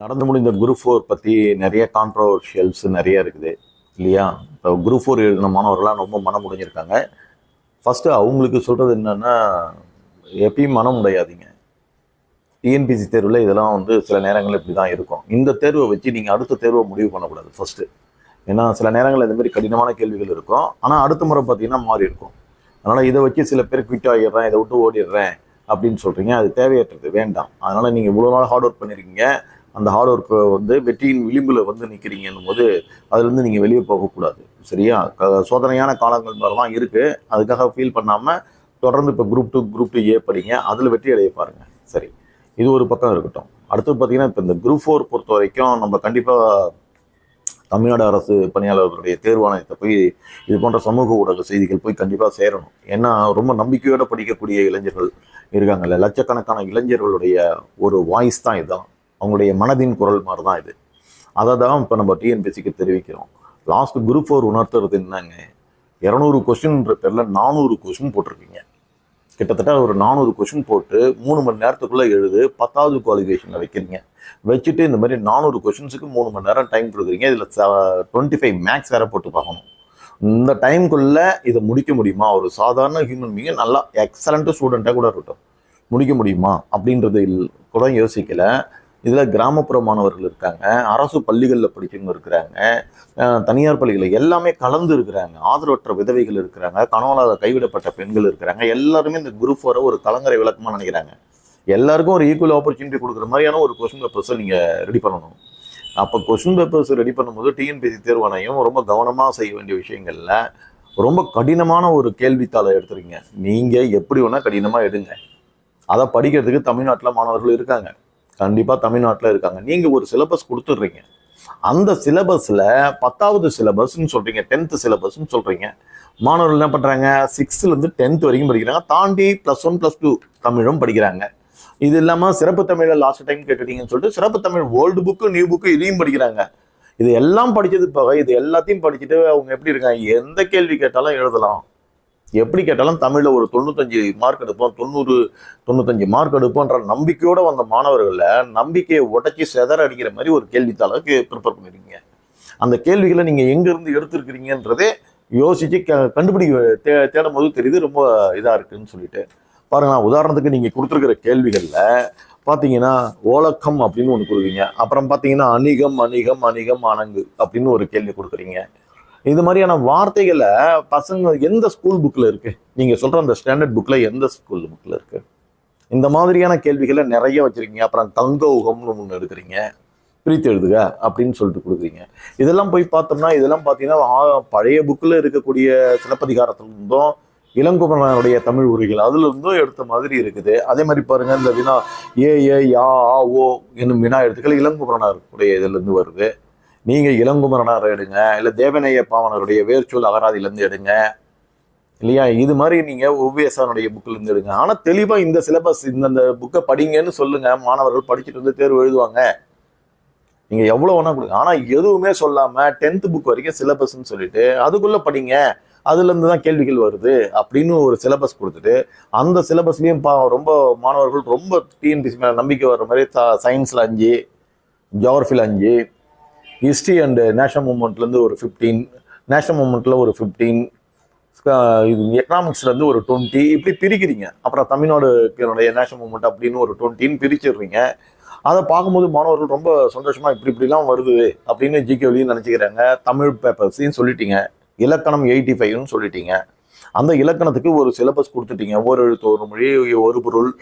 நடந்து முடிந்த குரூப் 4 பற்றி நிறைய கான்ட்ரவர்ஷியல்ஸ் நிறைய இருக்குது இல்லையா? இப்போ குரூப் 4 எழுதின மாணவர்கள்லாம் ரொம்ப மனம் முடிஞ்சிருக்காங்க. ஃபஸ்ட்டு அவங்களுக்கு சொல்கிறது என்னென்னா, எப்பயும் மனம் உடையாதீங்க. டிஎன்பிசி தேர்வில் இதெல்லாம் சில நேரங்கள் இப்படி தான் இருக்கும். இந்த தேர்வை வச்சு நீங்கள் அடுத்த தேர்வை முடிவு பண்ணக்கூடாது ஃபஸ்ட்டு. ஏன்னா சில நேரங்களில் இந்த மாதிரி கடினமான கேள்விகள் இருக்கும். ஆனால் அடுத்த முறை பார்த்தீங்கன்னா மாறி இருக்கும். அதனால் இதை வச்சு சில பேர் குவிட் ஆகிடுறேன், இதை விட்டு ஓடிடுறேன் அப்படின்னு சொல்கிறீங்க. அது தேவையற்றது, வேண்டாம். அதனால் நீங்கள் இவ்வளோ நாள் ஹார்ட் ஒர்க் பண்ணியிருக்கீங்க. அந்த ஹார்ட் ஒர்க்கை வெற்றியின் விளிம்பில் நிற்கிறீங்கன்னும் போது அதுலேருந்து நீங்கள் வெளியே போகக்கூடாது. சரியா? சோதனையான காலங்கள் மாதிரி தான் இருக்குது. அதுக்காக ஃபீல் பண்ணாமல் தொடர்ந்து இப்போ குரூப் 2 ஏ படிங்க. அதில் வெற்றி அடைய பாருங்கள். சரி, இது ஒரு பக்கம் இருக்கட்டும். அடுத்து பார்த்தீங்கன்னா, இப்போ இந்த குரூப் 4 பொறுத்த வரைக்கும் நம்ம கண்டிப்பாக தமிழ்நாடு அரசு பணியாளர்களுடைய தேர்வாணையத்தை போய் இது போன்ற சமூக ஊடக செய்திகள் போய் கண்டிப்பாக சேரணும். ஏன்னா ரொம்ப நம்பிக்கையோடு படிக்கக்கூடிய இளைஞர்கள் இருக்காங்கல்ல, லட்சக்கணக்கான இளைஞர்களுடைய ஒரு வாய்ஸ் தான் இதுதான். அவங்களுடைய மனதின் குரல் மாதிரி தான் இது. அதை தான் இப்போ நம்ம டிஎன்பிசிக்கு தெரிவிக்கிறோம். லாஸ்ட் குரூப் 4 உணர்த்துறது என்னங்க, 200 கொஸ்டின்ன்ற பேரில் 400 கொஸ்டின் போட்டிருக்கீங்க. கிட்டத்தட்ட ஒரு 400 கொஸ்டின் போட்டு 3 மணி நேரத்துக்குள்ளே எழுது 10வது குவாலிஃபிகேஷனில் வைக்கிறீங்க. வச்சுட்டு இந்த மாதிரி 400 கொஸ்டின்ஸுக்கு 3 மணி நேரம் டைம் கொடுக்குறீங்க. இதில் 25 மேக்ஸ் வேறு போட்டு பார்க்கணும். இந்த டைமுக்குள்ளே இதை முடிக்க முடியுமா? ஒரு சாதாரண ஹியூமன் பீயிங், நல்லா எக்ஸலண்ட்டு ஸ்டூடெண்ட்டாக கூட இருக்கட்டும், முடிக்க முடியுமா அப்படின்றது கூட யோசிக்கல. இதில் கிராமப்புற மாணவர்கள் இருக்காங்க, அரசு பள்ளிகளில் படித்தவங்க இருக்கிறாங்க, தனியார் பள்ளிகளில் எல்லாமே கலந்து இருக்கிறாங்க, ஆதரவற்ற விதவைகள் இருக்கிறாங்க, கணவனாக கைவிடப்பட்ட பெண்கள் இருக்கிறாங்க. எல்லாருமே இந்த குரூப் 4 ஒரு கலங்கரை விளக்கமாக நினைக்கிறாங்க. எல்லாருக்கும் ஒரு ஈக்குவல் ஆப்பர்ச்சுனிட்டி கொடுக்குற மாதிரியான ஒரு கொஸ்டின் பேப்பர்ஸை நீங்கள் ரெடி பண்ணணும். அப்போ கொஸ்டின் பேப்பர்ஸ் ரெடி பண்ணும்போது டிஎன்பிசி தேர்வாணையம் ரொம்ப கவனமாக செய்ய வேண்டிய விஷயங்களில் ரொம்ப கடினமான ஒரு கேள்வித்தாளை எடுத்துருங்க. நீங்கள் எப்படி வேணால் கடினமாக எடுங்க. அதை படிக்கிறதுக்கு தமிழ்நாட்டில் மாணவர்கள் இருக்காங்க, கண்டிப்பாக தமிழ்நாட்டில் இருக்காங்க. நீங்கள் ஒரு சிலபஸ் கொடுத்துட்றீங்க. அந்த சிலபஸில் 10வது சிலபஸ்ன்னு சொல்கிறீங்க, 10th சிலபஸ்ன்னு சொல்கிறீங்க. மாணவர்கள் என்ன பண்ணுறாங்க, 6லேருந்து 10th வரைக்கும் படிக்கிறாங்க. தாண்டி +1 +2 தமிழும் படிக்கிறாங்க. இது இல்லாமல் சிறப்பு தமிழில் லாஸ்ட் டைம் கேட்டுட்டீங்கன்னு சொல்லிட்டு சிறப்பு Tamil old book new book இதையும் படிக்கிறாங்க. இது எல்லாம் படித்தது போக இது எல்லாத்தையும் படிச்சுட்டு அவங்க எப்படி இருக்காங்க, எந்த கேள்வி கேட்டாலும் எழுதலாம், எப்படி கேட்டாலும் தமிழில் ஒரு 95 மார்க் எடுப்போம், 90 95 மார்க் எடுப்போன்ற நம்பிக்கையோடு வந்த மாணவர்களை நம்பிக்கையை உடச்சி செதற அடிக்கிற மாதிரி ஒரு கேள்வித்தாளுக்கு ப்ரிப்பேர் பண்ணிருக்கீங்க. அந்த கேள்விகளை நீங்கள் எங்கேருந்து எடுத்துருக்கிறீங்கன்றதே யோசித்து கண்டுபிடிக்க தேடும் போது தெரியுது ரொம்ப இதாக இருக்குதுன்னு சொல்லிட்டு பாருங்க. உதாரணத்துக்கு நீங்கள் கொடுத்துருக்கிற கேள்விகளில் பார்த்தீங்கன்னா ஓலக்கம் அப்படின்னு ஒன்று கொடுக்குறீங்க. அப்புறம் பார்த்தீங்கன்னா அணிகம் அணிகம் அணிகம் அணங்கு அப்படின்னு ஒரு கேள்வி கொடுக்குறீங்க. இது மாதிரியான வார்த்தைகளை பசங்க எந்த ஸ்கூல் புக்கில் இருக்குது? நீங்கள் சொல்கிற அந்த ஸ்டாண்டர்ட் புக்கில் எந்த ஸ்கூல் புக்கில் இருக்குது? இந்த மாதிரியான கேள்விகளை நிறைய வச்சுருக்கீங்க. அப்புறம் தங்க உகம்னு ஒன்று எடுக்கிறீங்க, பிரித்து எழுதுக அப்படின்னு சொல்லிட்டு கொடுக்குறீங்க. இதெல்லாம் போய் பார்த்தோம்னா இதெல்லாம் பார்த்தீங்கன்னா பழைய புக்கில் இருக்கக்கூடிய சிலப்பதிகாரத்திலிருந்தும் இளங்குமரனுடைய தமிழ் உரைகள் அதிலிருந்தும் எடுத்த மாதிரி இருக்குது. அதே மாதிரி பாருங்கள், இந்த வினா ஏ யா ஆ ஓ என்னும் வினா எழுத்துக்கள் இளங்குமரனுடைய இதிலிருந்து வருது. நீங்கள் இளங்குமரனார் எடுங்க, இல்லை தேவநேய பாவனருடைய வேர்ச்சொல் அகராதியிலேருந்து எடுங்க இல்லையா? இது மாதிரி நீங்கள் ஓவியசானுடைய புக்கிலேருந்து எடுங்க. ஆனால் தெளிவாக இந்த சிலபஸ் இந்த புக்கை படிங்கன்னு சொல்லுங்கள், மாணவர்கள் படிச்சுட்டு தேர்வு எழுதுவாங்க. நீங்கள் எவ்வளோ வேணால் கொடுங்க. ஆனால் எதுவுமே சொல்லாமல் 10th புக் வரைக்கும் சிலபஸ்ன்னு சொல்லிட்டு அதுக்குள்ளே படிங்க, அதுலேருந்து தான் கேள்விகள் வருது அப்படின்னு ஒரு சிலபஸ் கொடுத்துட்டு அந்த சிலபஸ்லேயும் ரொம்ப மாணவர்கள் ரொம்ப டிஎன்பிசி மேலே நம்பிக்கை வர்ற மாதிரி சயின்ஸில் 5, ஜியாகிரஃபியில் 5, ஹிஸ்ட்ரி அண்டு நேஷனல் மூமெண்ட்லேருந்து ஒரு 15, நேஷனல் மூமெண்ட்டில் ஒரு 15, இது எக்கனாமிக்ஸ்லேருந்து ஒரு 20 இப்படி பிரிக்கிறீங்க. அப்புறம் தமிழ்நாடுடைய நேஷனல் மூமெண்ட் அப்படின்னு ஒரு 20 பிரிச்சிடுறீங்க. அதை பார்க்கும்போது மாணவர்கள் ரொம்ப சந்தோஷமாக இப்படிலாம் வருது அப்படின்னு ஜிகேவிலையும் நினச்சிக்கிறாங்க. தமிழ் பேப்பர்ஸையும் சொல்லிட்டீங்க, இலக்கணம் 85ன்னு சொல்லிட்டீங்க. அந்த இலக்கணத்துக்கு ஒரு சிலபஸ் கொடுத்துட்டீங்க. ஒரு எழுத்து ஒரு மொழி, ஒரு பொருள்,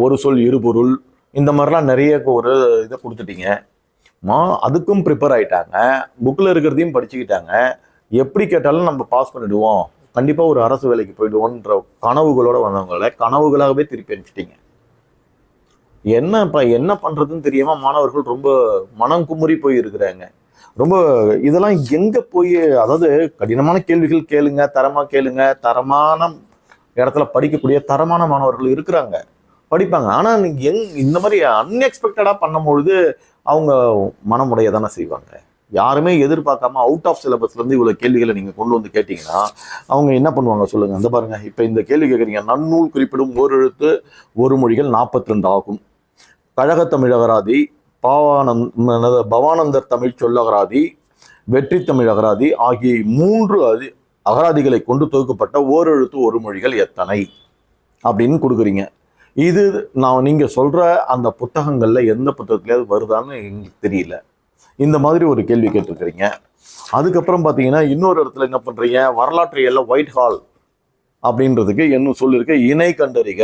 ஒரு சொல் இரு பொருள், இந்த மாதிரிலாம் நிறைய ஒரு இதை கொடுத்துட்டீங்க. அதுக்கும் ப்ரிப்பேர் ஆகிட்டாங்க, புக்கில் இருக்கிறதையும் படிச்சுக்கிட்டாங்க. எப்படி கேட்டாலும் நம்ம பாஸ் பண்ணிடுவோம், கண்டிப்பாக ஒரு அரசு வேலைக்கு போயிடுவோன்ற கனவுகளோடு வந்தவங்களை கனவுகளாகவே திருப்பி அனுப்பிச்சிட்டிங்க. என்ன பண்ணுறதுன்னு தெரியாமல் மாணவர்கள் ரொம்ப மனம் குமுறி போய் இருக்கிறாங்க. ரொம்ப இதெல்லாம் எங்கே போய், அதாவது கடினமான கேள்விகள் கேளுங்க, தரமாக கேளுங்க, தரமான இடத்துல படிக்கக்கூடிய தரமான மாணவர்கள் இருக்கிறாங்க, படிப்பாங்க. ஆனால் நீங்கள் இந்த மாதிரி அன்எக்ஸ்பெக்டடாக பண்ணும்பொழுது அவங்க மனமுடைய தானே செய்வாங்க. யாருமே எதிர்பார்க்காம அவுட் ஆஃப் சிலபஸ்லேருந்து இவ்வளோ கேள்விகளை நீங்கள் கொண்டு வந்து கேட்டிங்கன்னா அவங்க என்ன பண்ணுவாங்க சொல்லுங்கள்? அந்த பாருங்கள், இப்போ இந்த கேள்வி கேட்குறீங்க. நன்னூல் குறிப்பிடும் ஓர் எழுத்து ஒரு மொழிகள் 42 ஆகும். கழகத்தமிழ் அகராதி பவானந்தர் தமிழ் சொல்லகராதி, வெற்றி தமிழ் அகராதி ஆகிய 3 அகராதிகளை கொண்டு தொகுக்கப்பட்ட ஓரெழுத்து ஒரு மொழிகள் எத்தனை அப்படின்னு கொடுக்குறீங்க. இது நீங்க சொல்ற அந்த புத்தகங்கள்ல எந்த புத்தகத்திலேயாவது வருதான்னு எங்களுக்கு தெரியல. இந்த மாதிரி ஒரு கேள்வி கேட்டிருக்கிறீங்க. அதுக்கப்புறம் பார்த்தீங்கன்னா இன்னொரு இடத்துல என்ன பண்றீங்க, வரலாற்று ஒயிட் ஹால் அப்படின்றதுக்கு என்ன சொல்லிருக்கு, இணை கண்டறிக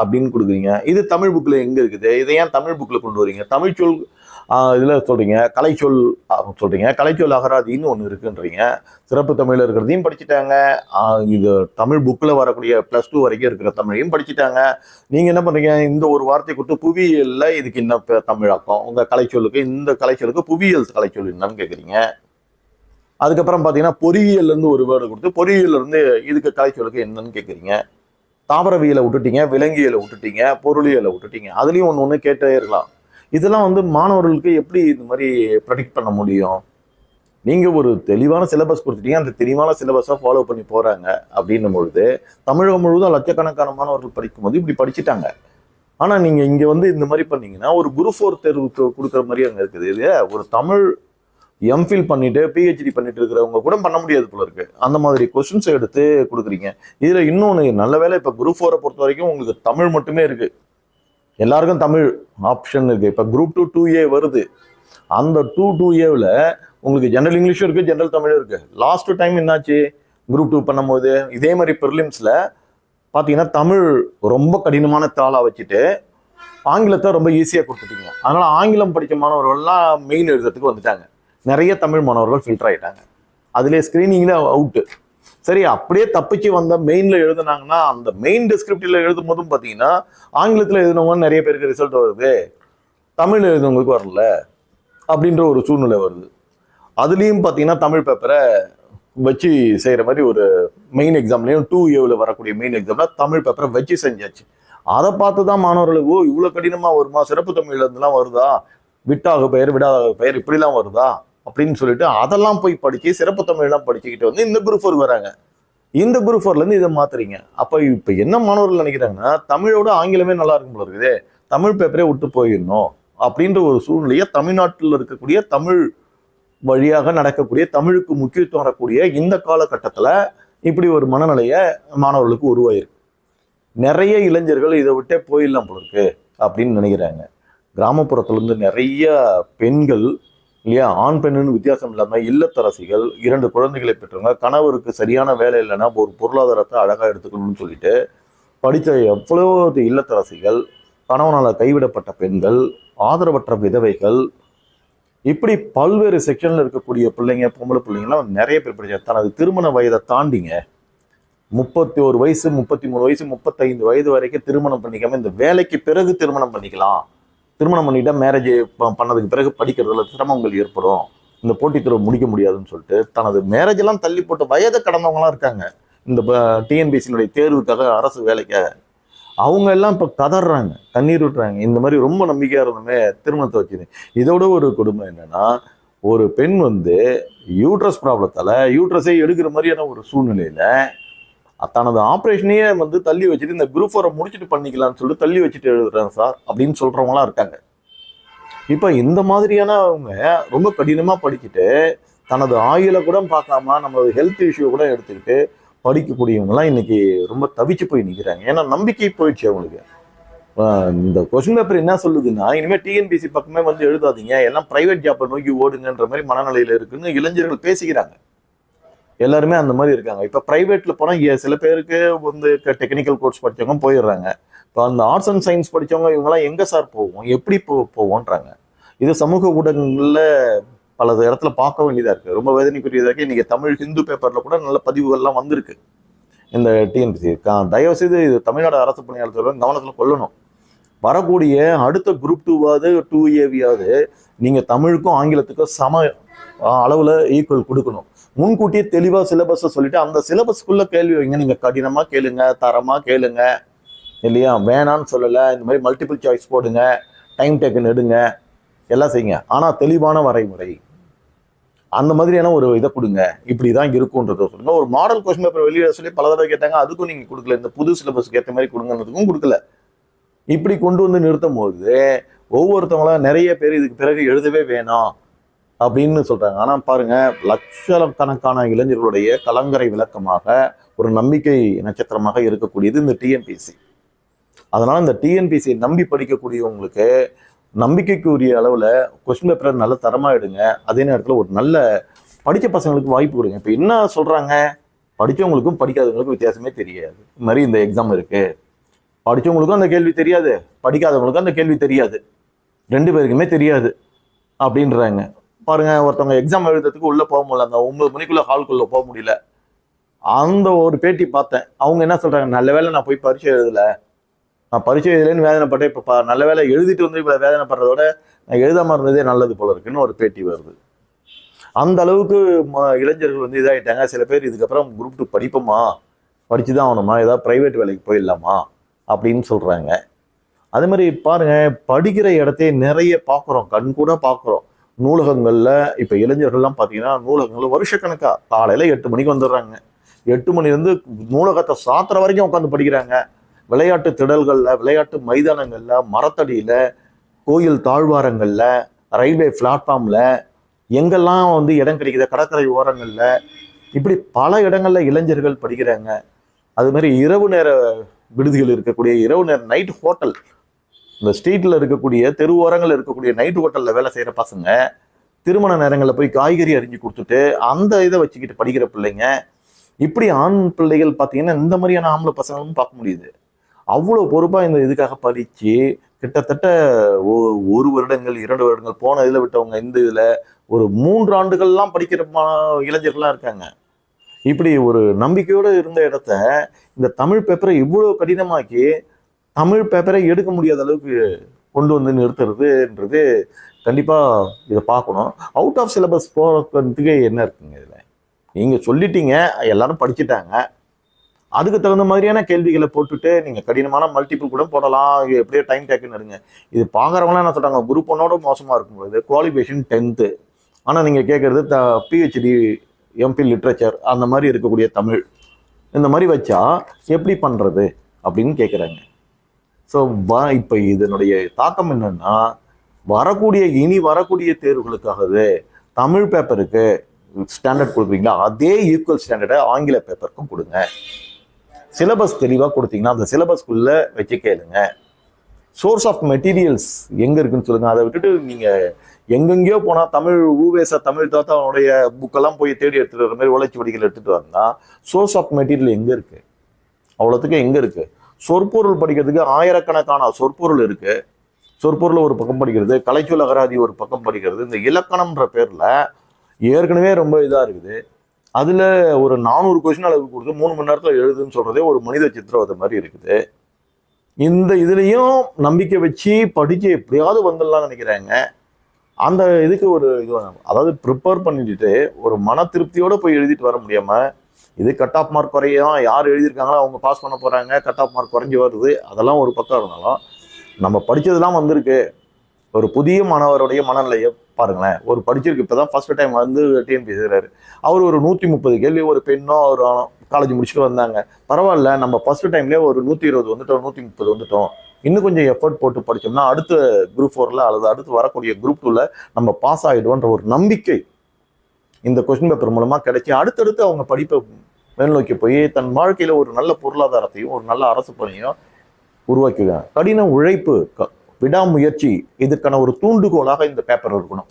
அப்படின்னு கொடுக்குறீங்க. இது தமிழ் புக்கில் எங்க இருக்குது? இதை ஏன் தமிழ் புக்கில் கொண்டு வரீங்க? தமிழ் சொல் இதுல சொல்றீங்க, கலைச்சொல் சொல்றீங்க, கலைச்சொல் அகராதின்னு ஒன்று இருக்குன்றீங்க. சிறப்பு தமிழ் இருக்கிறதையும் படிச்சுட்டாங்க, இது தமிழ் புக்கில் வரக்கூடிய +2 வரைக்கும் இருக்கிற தமிழையும் படிச்சுட்டாங்க. நீங்க என்ன பண்றீங்க, இந்த ஒரு வார்த்தை கொடுத்து புவியியல்ல இதுக்கு என்ன தமிழாக்கம், உங்க கலைச்சொல்லுக்கு இந்த கலைச்சொல்லுக்கு புவியியல் கலைச்சொல் என்னன்னு கேட்குறீங்க. அதுக்கப்புறம் பார்த்தீங்கன்னா பொறியியல்ல இருந்து ஒரு வேர்டு கொடுத்து பொறியியல்ல இருந்து இதுக்கு கலைச்சொல்லுக்கு என்னன்னு கேட்குறீங்க. தாவரவியலை விட்டுட்டீங்க, விலங்கியலை விட்டுட்டீங்க, பொருளியலை விட்டுட்டீங்க. அதுலேயும் ஒன்று கேட்டே இருக்கலாம். இதெல்லாம் மாணவர்களுக்கு எப்படி இந்த மாதிரி ப்ரெடிக்ட் பண்ண முடியும்? நீங்கள் ஒரு தெளிவான சிலபஸ் கொடுத்துட்டீங்க, அந்த தெளிவான சிலபஸை ஃபாலோ பண்ணி போகிறாங்க அப்படின்னும் பொழுது தமிழகம் முழுவதும் லட்சக்கணக்கான மாணவர்கள் படிக்கும்போது இப்படி படிச்சுட்டாங்க. ஆனால் நீங்கள் இங்கே இந்த மாதிரி பண்ணீங்கன்னா ஒரு குரூப் 4 தேர்வுக்கு கொடுக்குற மாதிரி அங்கே இருக்குது. இது ஒரு தமிழ் எம்ஃபில் பண்ணிட்டு பிஹெச்டி பண்ணிட்டு இருக்கிறவங்க கூட பண்ண முடியாது போல இருக்கு. அந்த மாதிரி கொஸ்டின்ஸை எடுத்து கொடுக்குறீங்க. இதுல இன்னொன்று நல்ல வேலை, இப்போ குரூப் 4 பொறுத்த வரைக்கும் உங்களுக்கு தமிழ் மட்டுமே இருக்கு, எல்லாருக்கும் தமிழ் ஆப்ஷன் இருக்கு. இப்போ குரூப் 2 2A வருது, அந்த 2A உங்களுக்கு ஜெனரல் இங்கிலீஷும் இருக்கு, ஜெனரல் தமிழும் இருக்கு. லாஸ்ட் டைம் என்னாச்சு, குரூப் 2 பண்ணும்போது இதே மாதிரி ப்ரிலிம்ஸ்ல பார்த்தீங்கன்னா தமிழ் ரொம்ப கடினமான தாளா வச்சுட்டு ஆங்கிலத்தை ரொம்ப ஈஸியாக கொடுத்துட்டீங்க. அதனால ஆங்கிலம் படித்த மாணவர்கள்லாம் மெயின் எழுதுறதுக்கு வந்துட்டாங்க. நிறைய தமிழ் மாணவர்கள் ஃபில்டர் ஆகிட்டாங்க. அதுலேயே ஸ்க்ரீனிங்கில் அவுட்டு. சரி, அப்படியே தப்பிச்சு வந்த மெயினில் எழுதுனாங்கன்னா அந்த மெயின் டிஸ்கிரிப்டிவ்ல எழுதும் போதும் பார்த்தீங்கன்னா ஆங்கிலத்தில் எழுதினவங்க நிறைய பேருக்கு ரிசல்ட் வருது, தமிழ் எழுதுனவங்களுக்கு வரல அப்படின்ற ஒரு சூழ்நிலை வருது. அதுலேயும் பார்த்தீங்கன்னா தமிழ் பேப்பரை வச்சு செய்கிற மாதிரி ஒரு மெயின் எக்ஸாம்லேயும் 2A வரக்கூடிய மெயின் எக்ஸாமில் தமிழ் பேப்பரை வச்சு செஞ்சாச்சு. அதை பார்த்து தான் மாணவர்களுக்கு இவ்வளோ கடினமாக வருமா, சிறப்பு தமிழ்ல இருந்துலாம் வருதா, விட்டாக பெயர் விடாத பெயர் இப்படிலாம் வருதா அப்படின்னு சொல்லிட்டு அதெல்லாம் போய் படிச்சு சிறப்பு தமிழ்லாம் படிச்சுக்கிட்டு இந்த குரூப் 4 வராங்க. இந்த குரூப் 4லேருந்து இதை மாத்துறீங்க. அப்போ இப்போ என்ன மாணவர்கள் நினைக்கிறாங்கன்னா தமிழோட ஆங்கிலமே நல்லா இருக்கும் போல இருக்குது, தமிழ் பேப்பரே விட்டு போயிடணும் அப்படின்ற ஒரு சூழ்நிலையை தமிழ்நாட்டில் இருக்கக்கூடிய தமிழ் வழியாக நடக்கக்கூடிய தமிழுக்கு முக்கியத்துவம் வரக்கூடிய இந்த காலகட்டத்தில் இப்படி ஒரு மனநிலையை மாணவர்களுக்கு உருவாயிருக்கு. நிறைய இளைஞர்கள் இதை விட்டே போயிடலாம் போல இருக்கு அப்படின்னு நினைக்கிறாங்க. கிராமப்புறத்துலேருந்து நிறைய பெண்கள் இல்லையா, ஆண் பெண்ணுன்னு வித்தியாசம் இல்லாமல் இல்லத்தரசிகள், 2 குழந்தைகளை பெற்றவங்க, கணவருக்கு சரியான வேலை இல்லைன்னா ஒரு பொருளாதாரத்தை அழகாக எடுத்துக்கணும்னு சொல்லிட்டு படித்த எவ்வளோ இல்லத்தரசிகள், கணவனால் கைவிடப்பட்ட பெண்கள், ஆதரவற்ற விதவைகள், இப்படி பல்வேறு செக்ஷன்ல இருக்கக்கூடிய பிள்ளைங்க, பொம்பளை பிள்ளைங்கலாம் நிறைய பேர் படிச்சா தனது திருமண வயதை தாண்டிங்க 31 வயசு, 33 வயசு, 35 வயது வரைக்கும் திருமணம் பண்ணிக்காம இந்த வேலைக்கு பிறகு திருமணம் பண்ணிக்கலாம், திருமணம் பண்ணிட்டா மேரேஜ் பண்ணதுக்கு பிறகு படிக்கிறதுல சிரமங்கள் ஏற்படும், இந்த போட்டித் தேர்வு முடிக்க முடியாதுன்னு சொல்லிட்டு தனது மேரேஜ் எல்லாம் தள்ளி போட்டு வயதை கடந்தவங்களாம் இருக்காங்க. இந்த டிஎன்பிஎஸ்சியினுடைய தேர்வுக்காக, அரசு வேலைக்காக அவங்க எல்லாம் இப்போ கதறாங்க, கண்ணீர் விட்டுறாங்க. இந்த மாதிரி ரொம்ப நம்பிக்கையா இருந்தோமே திருமணத்தை வச்சுது. இதோட ஒரு கொடுமை என்னன்னா, ஒரு பெண் யூட்ரஸ் ப்ராப்ளத்தால யூட்ரஸே எடுக்கிற மாதிரியான ஒரு சூழ்நிலையில தனது ஆப்ரேஷனையே தள்ளி வச்சுட்டு இந்த குரூப் 4 முடிச்சுட்டு பண்ணிக்கலாம்னு சொல்லிட்டு தள்ளி வச்சுட்டு எழுதுறேன் சார் அப்படின்னு சொல்றவங்களாம் இருக்காங்க. இப்போ இந்த மாதிரியான அவங்க ரொம்ப கடினமா படிச்சுட்டு தனது ஆயுளை கூட பார்க்காம நம்மளோட ஹெல்த் இஷ்யூ கூட எடுத்துக்கிட்டு படிக்கக்கூடியவங்கலாம் இன்னைக்கு ரொம்ப தவிச்சு போய் நிற்கிறாங்க. ஏன்னா நம்பிக்கை போயிடுச்சு அவங்களுக்கு. இந்த கொஸ்டின் பேப்பர் என்ன சொல்லுதுன்னா, இனிமேல் டிஎன்பிஎஸ்சி பக்கமே எழுதாதீங்க, எல்லாம் பிரைவேட் ஜாப்பை நோக்கி ஓடுங்கன்ற மாதிரி மனநிலையில இருக்குன்னு இளைஞர்கள் பேசிக்கிறாங்க. எல்லாருமே அந்த மாதிரி இருக்காங்க. இப்போ பிரைவேட்ல போனால் சில பேருக்கு டெக்னிக்கல் கோர்ஸ் படித்தவங்க போயிடுறாங்க. இப்போ அந்த ஆர்ட்ஸ் அண்ட் சயின்ஸ் படித்தவங்க இவங்கெல்லாம் எங்கே சார் போவோம், எப்படி போவோன்றாங்க. இது சமூக ஊடகங்களில் பல இடத்துல பார்க்க வேண்டியதாக இருக்குது. ரொம்ப வேதனைக்குரியதாக இருக்குது. இன்றைக்கி தமிழ் ஹிந்து பேப்பரில் கூட நல்ல பதிவுகள்லாம் வந்திருக்கு. இந்த டிஎன்பிஎஸ்சி தயவுசெய்து இது தமிழ்நாடு அரசு பணியாளர்கள் கவனத்தில் கொள்ளணும். வரக்கூடிய அடுத்த குரூப் 2வாவது 2Aவியாவது நீங்கள் தமிழுக்கும் ஆங்கிலத்துக்கும் சம அளவில் ஈக்குவல் கொடுக்கணும். முன்கூட்டியே தெளிவாக சிலபஸை சொல்லிட்டு அந்த சிலபஸ்க்குள்ள கேள்வி வைங்க. நீங்கள் கடினமாக கேளுங்க, தரமாக கேளுங்க இல்லையா, வேணான்னு சொல்லலை. இந்த மாதிரி மல்டிபிள் சாய்ஸ் போடுங்க, டைம் டேக்கன் எடுங்க, எல்லாம் செய்யுங்க. ஆனால் தெளிவான வரைமுறை அந்த மாதிரியான ஒரு இதை கொடுங்க. இப்படி தான் இருக்குன்றதை சொல்லுங்க. ஒரு மாடல் கொஸ்டின் பேப்பர் வெளியிட சொல்லி பல தடவை கேட்டாங்க, அதுக்கும் நீங்கள் கொடுக்கல. இந்த புது சிலபஸ்க்கு ஏற்ற மாதிரி கொடுங்கன்றதுக்கும் கொடுக்கல. இப்படி கொண்டு நிறுத்தும் போது ஒவ்வொருத்தவங்கள நிறைய பேர் இதுக்கு பிறகு எழுதவே வேணாம் அப்படின்னு சொல்றாங்க. ஆனா பாருங்க, லட்சக்கணக்கான இளைஞர்களுடைய கலங்கரை விளக்கமாக ஒரு நம்பிக்கை நட்சத்திரமாக இருக்கக்கூடியது இந்த டிஎன்பிஎஸ்சி. அதனால இந்த டிஎன்பிஎஸ்சி நம்பி படிக்கக்கூடியவங்களுக்கு நம்பிக்கைக்குரிய அளவுல கொஸ்டின் பேப்பரை நல்ல தரமா எடுங்க. அதே நேரத்தில் ஒரு நல்ல படித்த பசங்களுக்கு வாய்ப்பு கொடுங்க. இப்போ என்ன சொல்றாங்க, படித்தவங்களுக்கும் படிக்காதவங்களுக்கும் வித்தியாசமே தெரியாது. இது மாதிரி இந்த எக்ஸாம் இருக்கு, படித்தவங்களுக்கும் அந்த கேள்வி தெரியாது, படிக்காதவங்களுக்கும் அந்த கேள்வி தெரியாது, 2 பேருக்குமே தெரியாது அப்படின்றாங்க. பாருங்க, ஒருத்தவங்க எக்ஸாம் எழுதுறதுக்கு உள்ள போக முடியல, அந்த 9 மணிக்குள்ள ஹால்குள்ள போக முடியல. அந்த ஒரு பேட்டி பார்த்தேன். அவங்க என்ன சொல்றாங்க, நல்ல வேளை நான் போய் பரீட்சை எழுதல, நான் பரீட்சை எழுதலன்னு வேதனைப்பட்டேன், இப்போ நல்ல வேளை எழுதிட்டு வந்து இப்போ வேதனைப்படுறதோட நான் எழுதாம இருந்ததே நல்லது போல இருக்குன்னு ஒரு பேட்டி வருது. அந்த அளவுக்கு இளைஞர்கள் வந்து இதாகிட்டாங்க. சில பேர் இதுக்கப்புறம் குரூப் 2 படிப்போமா, படிச்சுதான் ஆகணுமா, ஏதாவது பிரைவேட் வேலைக்கு போயிடலாமா அப்படின்னு சொல்றாங்க. அதே மாதிரி பாருங்க, படிக்கிற இடத்தையே நிறைய பார்க்குறோம், கண் கூட பார்க்குறோம். நூலகங்கள்ல இப்ப இளைஞர்கள்லாம் பார்த்தீங்கன்னா நூலகங்கள்ல வருஷக்கணக்கா காலையில 8 மணிக்கு வந்துடுறாங்க, 8 மணிலேருந்து நூலகத்தை சாத்துற வரைக்கும் உட்காந்து படிக்கிறாங்க. விளையாட்டு திடல்கள்ல, விளையாட்டு மைதானங்கள்ல, மரத்தடியில, கோயில் தாழ்வாரங்கள்ல, ரயில்வே பிளாட்ஃபார்ம்ல, எங்கெல்லாம் வந்து இடம் கிடைக்குது, கடற்கரை ஓரங்கள்ல, இப்படி பல இடங்கள்ல இளைஞர்கள் படிக்கிறாங்க. அது மாதிரி இரவு நேர விடுதிகள் இருக்கக்கூடிய, இரவு நேர நைட் ஹோட்டல், இந்த ஸ்ட்ரீட்ல இருக்கக்கூடிய தெரு ஓரங்கள் இருக்கக்கூடிய நைட் ஹோட்டல்ல வேலை செய்யற பசங்க திருமண நேரங்களில் போய் காய்கறி அறிஞ்சு கொடுத்துட்டு அந்த இதை வச்சுக்கிட்டு படிக்கிற பிள்ளைங்க, இப்படி ஆண் பிள்ளைகள் பார்த்தீங்கன்னா இந்த மாதிரியான ஆம்பளை பசங்களும் பார்க்க முடியுது. அவ்வளோ பொறுப்பா இந்த இதுக்காக படிச்சு கிட்டத்தட்ட 1 வருடங்கள் 2 வருடங்கள் போன இதில் விட்டவங்க இந்த இதில் ஒரு 3 ஆண்டுகள்லாம் படிக்கிற இளைஞர்கள்லாம் இருக்காங்க. இப்படி ஒரு நம்பிக்கையோடு இருந்த இடத்த இந்த தமிழ் பேப்பரை இவ்வளோ கடினமாக்கி தமிழ் பேப்பரை எடுக்க முடியாத அளவுக்கு கொண்டு வந்து நிறுத்துறதுன்றது கண்டிப்பாக இதை பார்க்கணும். அவுட் ஆஃப் சிலபஸ் போகிறதுக்கு என்ன இருக்குங்க இதில்? நீங்கள் சொல்லிட்டீங்க, எல்லாரும் படிச்சுட்டாங்க, அதுக்கு தகுந்த மாதிரியான கேள்விகளை போட்டுட்டு நீங்கள் கடினமான மல்டிபிள் கூட போடலாம், எப்படியோ டைம் டேக்குன்னு இருங்க. இது பார்க்குறவங்களாம் என்ன சொல்கிறாங்க, குரூப் 1ஓட மோசமாக இருக்கும்போது குவாலிஃபிகேஷன் 10th, ஆனால் நீங்கள் கேட்குறது பிஹெச்டி எம்பி லிட்ரேச்சர் அந்த மாதிரி இருக்கக்கூடிய தமிழ், இந்த மாதிரி வச்சா எப்படி பண்ணுறது அப்படின்னு கேட்குறாங்க. ஸோ இப்போ இதனுடைய தாக்கம் என்னன்னா, இனி வரக்கூடிய தேர்வுகளுக்காகவே தமிழ் பேப்பருக்கு ஸ்டாண்டர்ட் கொடுக்குறீங்களா, அதே ஈக்குவல் ஸ்டாண்டர்டை ஆங்கில பேப்பருக்கும் கொடுங்க. சிலபஸ் தெளிவாக கொடுத்தீங்கன்னா அந்த சிலபஸ்க்குள்ள வச்சு கேளுங்க. சோர்ஸ் ஆஃப் மெட்டீரியல்ஸ் எங்கே இருக்குன்னு சொல்லுங்க. அதை விட்டுட்டு நீங்கள் எங்கெங்கேயோ போனால் தமிழ் ஊவேசா தமிழ் தாத்தாவுடைய புக்கெல்லாம் போய் தேடி எடுத்துகிட்டு வர மாதிரி உழைச்சி வடிகள் எடுத்துகிட்டு வந்தால் சோர்ஸ் ஆஃப் மெட்டீரியல் எங்கே இருக்குது? அவ்வளோத்துக்கு எங்கே இருக்குது? சொற்பொருள் படிக்கிறதுக்கு ஆயிரக்கணக்கான சொற்பொருள் இருக்குது. சொற்பொருள் ஒரு பக்கம் படிக்கிறது, கலைச்சொல் அகராதி ஒரு பக்கம் படிக்கிறது, இந்த இலக்கணம்ன்ற பேரில் ஏற்கனவே ரொம்ப இதாக இருக்குது. அதில் ஒரு 400 கொஸ்டின் அளவுக்கு கொடுத்து 3 மணி நேரத்தில் எழுதுன்னு சொல்கிறதே ஒரு மனித சித்திரவதை மாதிரி இருக்குது. இந்த இதுலேயும் நம்பிக்கை வச்சு படித்து எப்படியாவது வந்துடலாம்னு நினைக்கிறாங்க. அந்த இதுக்கு ஒரு இது, அதாவது ப்ரிப்பேர் பண்ணிட்டு ஒரு மன திருப்தியோடு போய் எழுதிட்டு வர முடியாமல், இது கட் ஆஃப் மார்க் குறையும், யார் எழுதியிருக்காங்களோ அவங்க பாஸ் பண்ண போகிறாங்க, கட் ஆஃப் மார்க் குறைஞ்சி வருது, அதெல்லாம் ஒரு பக்கம் இருந்தாலும் நம்ம படித்ததெல்லாம் வந்திருக்கு. ஒரு புதிய மாணவருடைய மனநிலையை பாருங்களேன். ஒரு படிச்சிருக்கு, இப்போ தான் ஃபர்ஸ்ட் டைம் வந்து டிஎன்பிஎஸ்சி எழுதுறாரு, அவர் ஒரு 130 கேள்வி, ஒரு பெண்ணோ ஒரு காலேஜ் முடிச்சுட்டு வந்தாங்க, பரவாயில்ல நம்ம ஃபர்ஸ்ட் டைம்லேயே ஒரு 120 வந்துட்டோம், 130 வந்துட்டோம், இன்னும் கொஞ்சம் எஃபர்ட் போட்டு படித்தோம்னா அடுத்த குரூப் 4ல் அல்லது அடுத்து வரக்கூடிய குரூப் 2ல் நம்ம பாஸ் ஆகிடுவோன்ற ஒரு நம்பிக்கை இந்த கொஸ்டின் பேப்பர் மூலமாக கிடைச்சி அடுத்தடுத்து அவங்க படிப்பை மேல்நோக்கி போய் தன் வாழ்க்கையில் ஒரு நல்ல பொருளாதாரத்தையும் ஒரு நல்ல அரசு பணியும் உருவாக்கிடுவாங்க. கடின உழைப்பு, விடாமுயற்சி இதுக்கான ஒரு தூண்டுகோலாக இந்த பேப்பர் இருக்கணும்.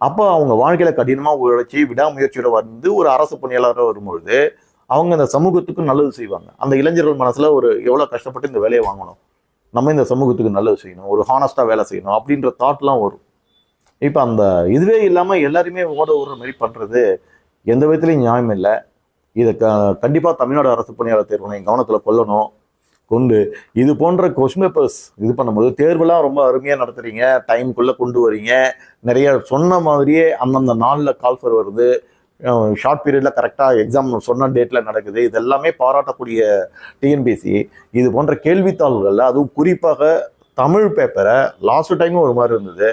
அப்போ அவங்க வாழ்க்கையில கடினமாக உழைச்சி விடாமுயற்சியோட வந்து ஒரு அரசு பணியாளராக வரும்பொழுது அவங்க இந்த சமூகத்துக்கு நல்லது செய்வாங்க. அந்த இளைஞர்கள் மனசுல ஒரு எவ்வளோ கஷ்டப்பட்டு இந்த வேலையை வாங்கணும், நம்ம இந்த சமூகத்துக்கு நல்லது செய்யணும், ஒரு ஹானஸ்டா வேலை செய்யணும் அப்படின்ற தாட்லாம் வரும். இப்போ அந்த இதுவே இல்லாமல் எல்லாருமே ஓடுற மாதிரி பண்ணுறது எந்த விதத்துலையும் நியாயம் இல்லை. இதை கண்டிப்பாக தமிழ்நாடு அரசு பணியாளர் தேர்வு கவனத்தில் கொண்டு இது போன்ற கொஸ்டின் பேப்பர்ஸ் இது பண்ணும்போது தேர்வுலாம் ரொம்ப அருமையாக நடத்துறீங்க, டைமுக்குள்ளே கொண்டு வரீங்க, நிறைய சொன்ன மாதிரியே அந்தந்த நாளில் கால்ஃபர் வருது, ஷார்ட் பீரியடில் கரெக்டாக எக்ஸாம் சொன்ன டேட்டில் நடக்குது, இது எல்லாமே பாராட்டக்கூடிய டிஎன்பிஎஸ்சி. இது போன்ற கேள்வித்தாள்களில் அதுவும் குறிப்பாக தமிழ் பேப்பரை லாஸ்ட் டைமும் ஒரு மாதிரி இருந்தது,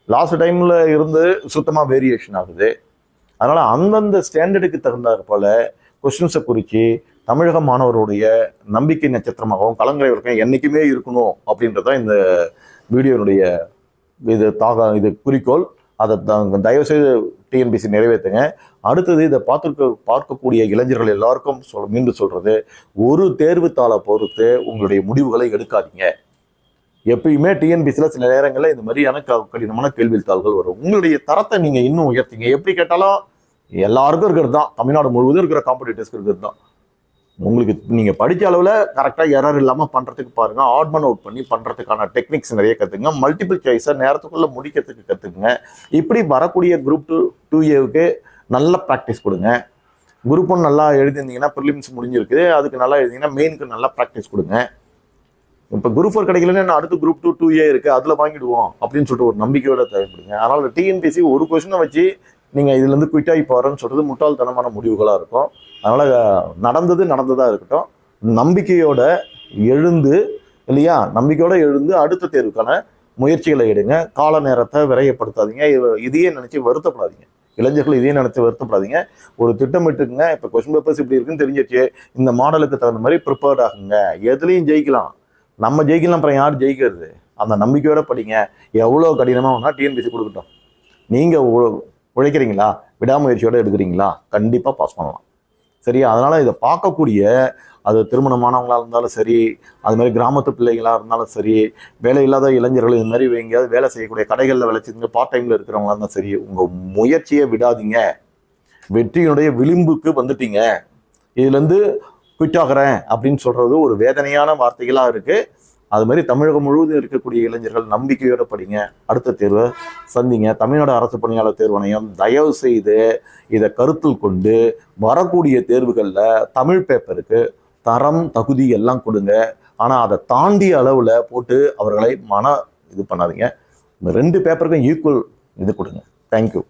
லாஸ்ட் டைமில் இருந்து சுத்தமாக வேரியேஷன் ஆகுது. அதனால் அந்தந்த ஸ்டாண்டர்டுக்கு தகுந்தாற் போல் கொஸ்டின்ஸை குறித்து தமிழக மாணவருடைய நம்பிக்கை நட்சத்திரமாகவும் கலங்கரை விளக்கம் என்றைக்குமே இருக்கணும் அப்படின்றதான் இந்த வீடியோனுடைய இது குறிக்கோள். அதை தயவுசெய்து டிஎன்பிசி நிறைவேற்றுங்க. அடுத்தது இதை பார்க்கக்கூடிய இளைஞர்கள் எல்லாருக்கும் மீண்டும் சொல்றது, ஒரு தேர்வுத்தாளை பொறுத்து உங்களுடைய முடிவுகளை எடுக்காதீங்க. எப்பயுமே டிஎன்பிசியில் சில நேரங்களில் இந்த மாதிரியான கடினமான கேள்வித்தாள்கள் வரும். உங்களுடைய தரத்தை நீங்க இன்னும் உயர்த்திங்க. எப்படி கேட்டாலும் எல்லாருக்கும் இருக்கிறது தான், தமிழ்நாடு முழுவதும் இருக்கிற காம்படிட்டர்ஸ்க்கு இருக்கிறது தான். உங்களுக்கு நீங்க படிச்ச அளவுல கரெக்டா எரர் இல்லாம பண்றதுக்கு பாருங்க. ஆட்மன் அவுட் பண்ணி பண்றதுக்கான டெக்னிக்ஸ் நிறைய கத்துங்க. மல்டிபிள் சாய்ஸை நேரத்துக்குள்ள முடிக்கிறதுக்கு கத்துக்குங்க. இப்படி வரக்கூடிய குரூப் 2A நல்ல ப்ராக்டிஸ் கொடுங்க. குரூப் 1 நல்லா எழுதிருந்தீங்கன்னா ப்ரிலிம்ஸ் முடிஞ்சிருக்குது, அதுக்கு நல்லா எழுதிங்கன்னா மெயினுக்கு நல்லா ப்ராக்டிஸ் கொடுங்க. இப்போ குரூப் 4 கிடைக்கலன்னா அடுத்து குரூப் 2A இருக்கு, அதுல வாங்கிடுவோம் அப்படின்னு சொல்லிட்டு ஒரு நம்பிக்கையோட தேவைப்படுங்க. அதனால டிஎன்பிசி ஒரு கொஸ்டினை வச்சு நீங்க இதுல இருந்து குயிட்டாகி போறேன்னு சொல்றது முட்டாள்தனமான முடிவுகளா இருக்கும். அதனால நடந்ததா இருக்கட்டும். நம்பிக்கையோட எழுந்து இல்லையா, நம்பிக்கையோட எழுந்து அடுத்த தேர்வுக்கான முயற்சிகளை எடுங்க. கால நேரத்தை விரையப்படுத்தாதீங்க. இதையே நினைச்சு வருத்தப்படாதீங்க. இளைஞர்கள் இதையே நினைச்சு வருத்தப்படாதீங்க. ஒரு திட்டமிட்டுக்குங்க. இப்போ கொஸ்டின் பேப்பர்ஸ் இப்படி இருக்குன்னு தெரிஞ்சிச்சு, இந்த மாடலுக்கு தகுந்த மாதிரி ப்ரிப்பேர்ட் ஆகுங்க. எதுலையும் ஜெயிக்கலாம், நம்ம ஜெயிக்கலாம், அப்புறம் யார் ஜெயிக்கிறது? அந்த நம்பிக்கையோட படிங்க. எவ்வளோ கடினமாக வேணா டிஎன்பிசி கொடுக்கட்டும். நீங்க உழைக்கிறீங்களா, விடாமுயற்சியோட எடுக்கிறீங்களா, கண்டிப்பா பாஸ் பண்ணலாம். சரியா? அதனால இதை பார்க்கக்கூடிய, அது திருமணமானவங்களா இருந்தாலும் சரி, அது மாதிரி கிராமத்து பிள்ளைகளா இருந்தாலும் சரி, வேலை இல்லாத இளைஞர்கள் இது மாதிரி எங்கேயாவது வேலை செய்யக்கூடிய கடைகளில் வேலை செஞ்சு பார்ட் டைம்ல இருக்கிறவங்களா இருந்தாலும் சரி, உங்க முயற்சியை விடாதீங்க. வெற்றியினுடைய விளிம்புக்கு வந்துட்டீங்க. இதுல இருந்து குவிட் ஆகிறேன் அப்படின்னு சொல்றது ஒரு வேதனையான வார்த்தைகளா இருக்கு. அது மாதிரி தமிழகம் முழுவதும் இருக்கக்கூடிய இளைஞர்கள் நம்பிக்கையோட படிங்க. அடுத்த தேர்வை சந்திங்க. தமிழ்நாடு அரசு பணியாளர் தேர்வாணையம் தயவு செய்து இதை கருத்தில் கொண்டு வரக்கூடிய தேர்வுகளில் தமிழ் பேப்பருக்கு தரம் தகுதி எல்லாம் கொடுங்க. ஆனால் அதை தாண்டிய அளவில் போட்டு அவர்களை இது பண்ணாதீங்க. 2 பேப்பருக்கும் ஈக்குவல் இது கொடுங்க. தேங்க்யூ.